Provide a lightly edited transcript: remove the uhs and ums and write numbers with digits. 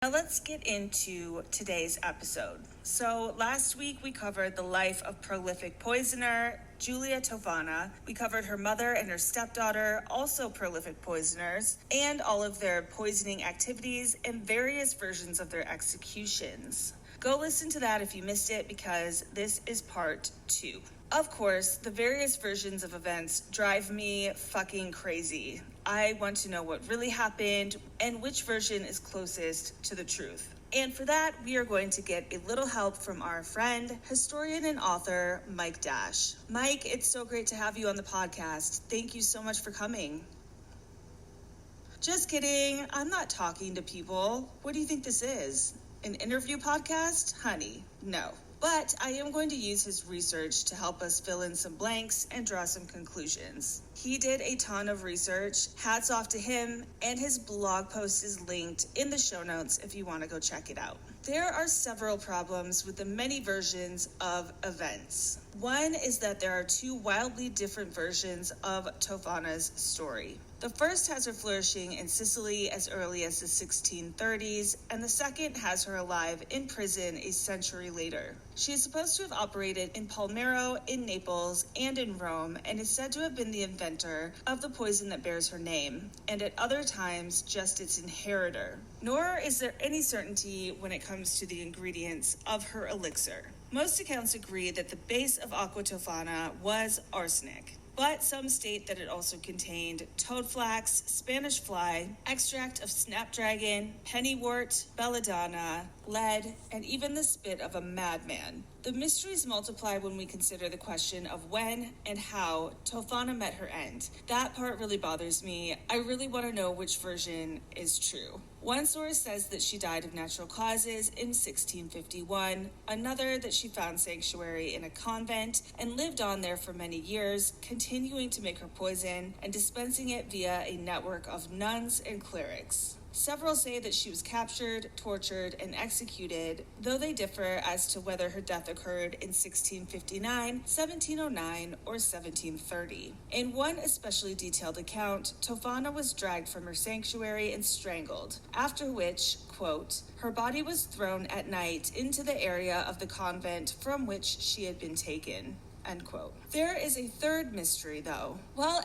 Now let's get into today's episode. So last week we covered the life of prolific poisoner Giulia Tofana. We covered her mother and her stepdaughter, also prolific poisoners, and all of their poisoning activities and various versions of their executions. Go listen to that if you missed it, because this is part 2. Of course, the various versions of events drive me fucking crazy. I want to know what really happened and which version is closest to the truth. And for that, we are going to get a little help from our friend, historian and author, Mike Dash. Mike, it's so great to have you on the podcast. Thank you so much for coming. Just kidding. I'm not talking to people. What do you think this is? An interview podcast? Honey, no. But I am going to use his research to help us fill in some blanks and draw some conclusions. He did a ton of research. Hats off to him, and his blog post is linked in the show notes if you want to go check it out. There are several problems with the many versions of events. One is that there are two wildly different versions of Tofana's story. The first has her flourishing in Sicily as early as the 1630s, and the second has her alive in prison a century later. She is supposed to have operated in Palmero, in Naples, and in Rome, and is said to have been the inventor of the poison that bears her name, and at other times just its inheritor. Nor is there any certainty when it comes to the ingredients of her elixir. Most accounts agree that the base of Aqua Tofana was arsenic, but some state that it also contained toadflax, Spanish fly, extract of snapdragon, pennywort, belladonna, lead, and even the spit of a madman. The mysteries multiply when we consider the question of when and how Tofana met her end. That part really bothers me. I really want to know which version is true. One source says that she died of natural causes in 1651, another that she found sanctuary in a convent and lived on there for many years, continuing to make her poison and dispensing it via a network of nuns and clerics. Several say that she was captured, tortured, and executed, though they differ as to whether her death occurred in 1659, 1709, or 1730. In one especially detailed account, Tofana was dragged from her sanctuary and strangled, after which, quote, her body was thrown at night into the area of the convent from which she had been taken. End quote. There is a third mystery, though. While